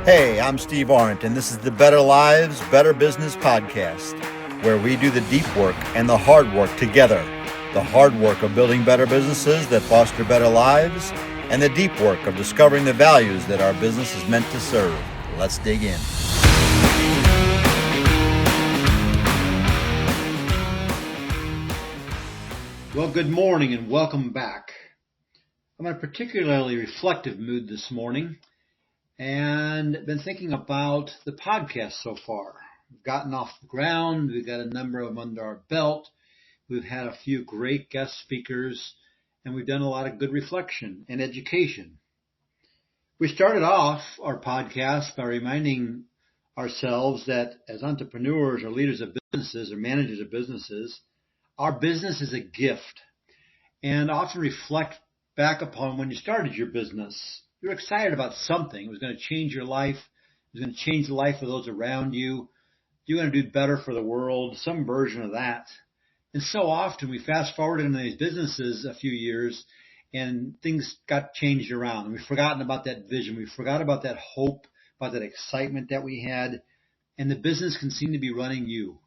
Hey, I'm Steve Arendt, and this is the Better Lives, Better Business podcast, where we do the deep work and the hard work together. The hard work of building better businesses that foster better lives, and the deep work of discovering the values that our business is meant to serve. Let's dig in. Well, good morning and welcome back. I'm in a particularly reflective mood this morning and been thinking about the podcast so far. We've gotten off the ground. We've got a number of them under our belt. We've had a few great guest speakers, and we've done a lot of good reflection and education. We started off our podcast by reminding ourselves that as entrepreneurs or leaders of businesses or managers of businesses, our business is a gift, and often reflect back upon when you started your business. You were excited about something. It was going to change your life. It was going to change the life of those around you. You're going to do better for the world, some version of that. And so often we fast forward into these businesses a few years and things got changed around. And we've forgotten about that vision. We forgot about that hope, about that excitement that we had. And the business can seem to be running you.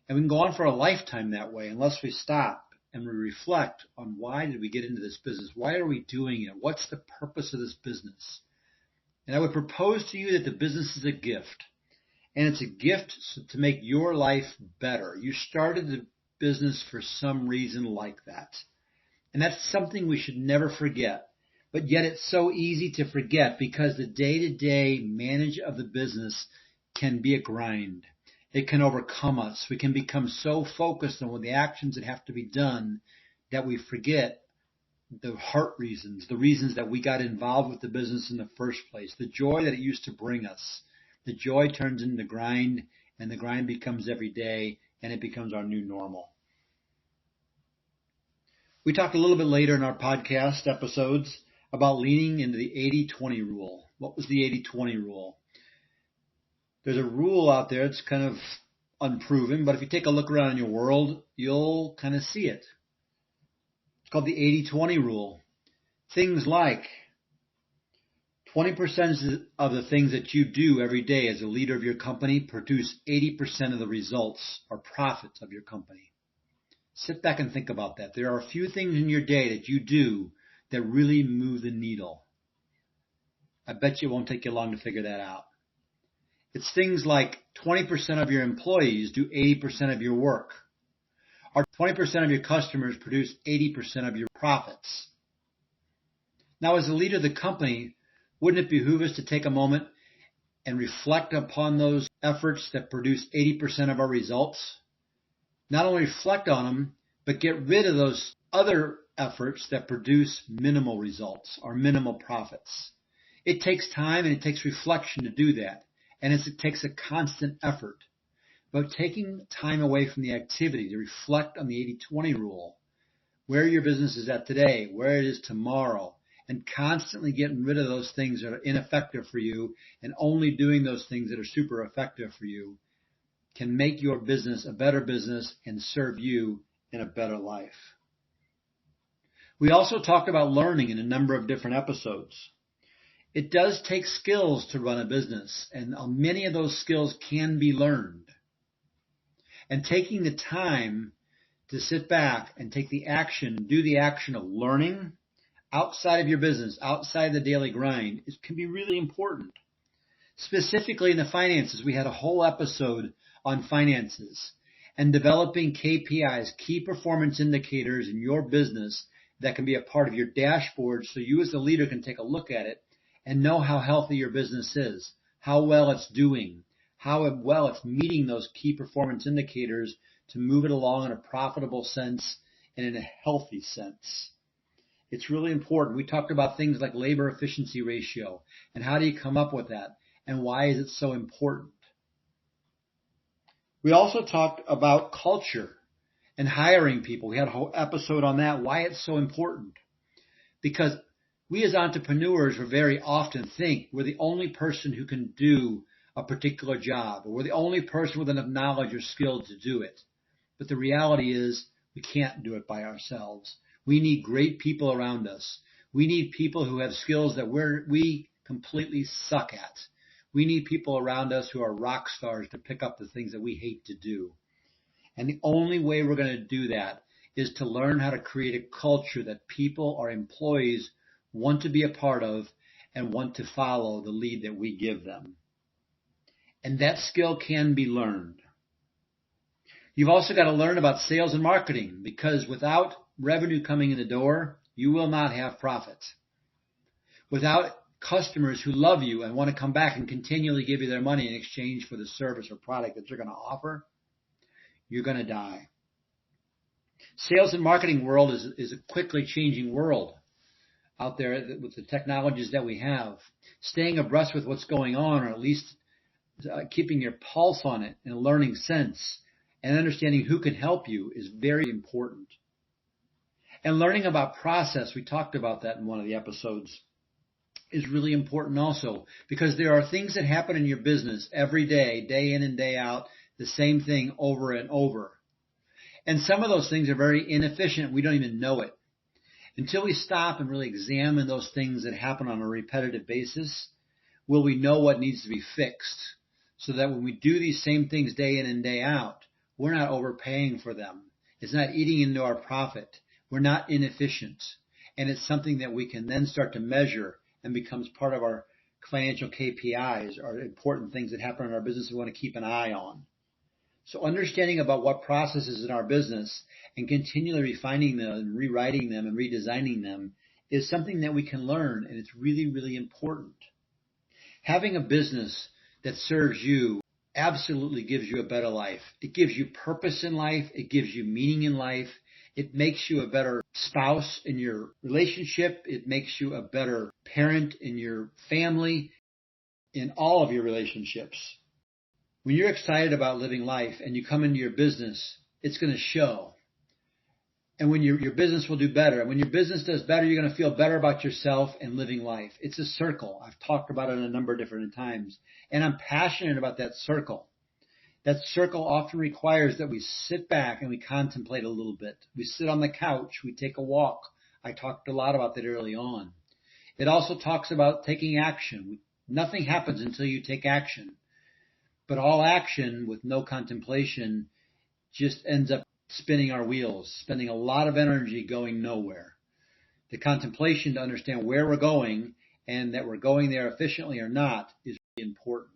And we can go on for a lifetime that way unless we stop and we reflect on why did we get into this business? Why are we doing it? What's the purpose of this business? And I would propose to you that the business is a gift. And it's a gift to make your life better. You started the business for some reason like that. And that's something we should never forget. But yet it's so easy to forget because the day-to-day manage of the business can be a grind. It can overcome us. We can become so focused on the actions that have to be done that we forget the heart reasons, the reasons that we got involved with the business in the first place, the joy that it used to bring us. The joy turns into grind, and the grind becomes every day, and it becomes our new normal. We talked a little bit later in our podcast episodes about leaning into the 80-20 rule. What was the 80-20 rule? There's a rule out there. It's kind of unproven, but if you take a look around in your world, you'll kind of see it. It's called the 80-20 rule. Things like 20% of the things that you do every day as a leader of your company produce 80% of the results or profits of your company. Sit back and think about that. There are a few things in your day that you do that really move the needle. I bet you it won't take you long to figure that out. It's things like 20% of your employees do 80% of your work, or 20% of your customers produce 80% of your profits. Now, as a leader of the company, wouldn't it behoove us to take a moment and reflect upon those efforts that produce 80% of our results? Not only reflect on them, but get rid of those other efforts that produce minimal results or minimal profits. It takes time and it takes reflection to do that. And it takes a constant effort. But taking time away from the activity to reflect on the 80-20 rule, where your business is at today, where it is tomorrow, and constantly getting rid of those things that are ineffective for you and only doing those things that are super effective for you can make your business a better business and serve you in a better life. We also talked about learning in a number of different episodes. It does take skills to run a business, and many of those skills can be learned. And taking the time to sit back and take the action, do the action of learning outside of your business, outside the daily grind, it can be really important. Specifically in the finances, we had a whole episode on finances and developing KPIs, key performance indicators in your business that can be a part of your dashboard so you as the leader can take a look at it and know how healthy your business is, how well it's doing, how well it's meeting those key performance indicators to move it along in a profitable sense and in a healthy sense. It's really important. We talked about things like labor efficiency ratio and how do you come up with that and why is it so important. We also talked about culture and hiring people. We had a whole episode on that, why it's so important. Because we as entrepreneurs very often think we're the only person who can do a particular job, or we're the only person with enough knowledge or skill to do it. But the reality is we can't do it by ourselves. We need great people around us. We need people who have skills that we completely suck at. We need people around us who are rock stars to pick up the things that we hate to do. And the only way we're going to do that is to learn how to create a culture that people, our employees, want to be a part of and want to follow the lead that we give them. And that skill can be learned. You've also got to learn about sales and marketing, because without revenue coming in the door, you will not have profits. Without customers who love you and want to come back and continually give you their money in exchange for the service or product that you're going to offer, you're going to die. Sales and marketing world is a quickly changing world out there with the technologies that we have. Staying abreast with what's going on, or at least keeping your pulse on it and learning sense and understanding who can help you is very important. And learning about process, we talked about that in one of the episodes, is really important also, because there are things that happen in your business every day, day in and day out, the same thing over and over. And some of those things are very inefficient. We don't even know it. Until we stop and really examine those things that happen on a repetitive basis, will we know what needs to be fixed, so that when we do these same things day in and day out, we're not overpaying for them. It's not eating into our profit. We're not inefficient. And it's something that we can then start to measure and becomes part of our financial KPIs, or important things that happen in our business we want to keep an eye on. So understanding about what processes in our business and continually refining them and rewriting them and redesigning them is something that we can learn, and it's really, really important. Having a business that serves you absolutely gives you a better life. It gives you purpose in life. It gives you meaning in life. It makes you a better spouse in your relationship. It makes you a better parent in your family, in all of your relationships. When you're excited about living life and you come into your business, it's going to show. And when your business will do better. And when your business does better, you're going to feel better about yourself and living life. It's a circle. I've talked about it a number of different times. And I'm passionate about that circle. That circle often requires that we sit back and we contemplate a little bit. We sit on the couch. We take a walk. I talked a lot about that early on. It also talks about taking action. Nothing happens until you take action. But all action with no contemplation just ends up spinning our wheels, spending a lot of energy going nowhere. The contemplation to understand where we're going and that we're going there efficiently or not is really important.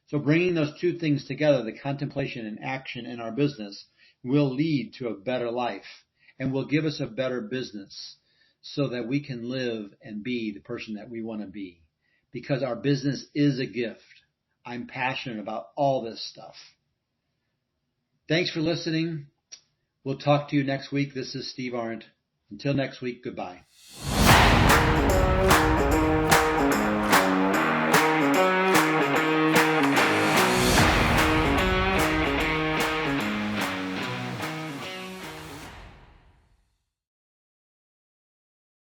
So bringing those two things together, the contemplation and action in our business, will lead to a better life and will give us a better business so that we can live and be the person that we want to be. Because our business is a gift. I'm passionate about all this stuff. Thanks for listening. We'll talk to you next week. This is Steve Arendt. Until next week, goodbye.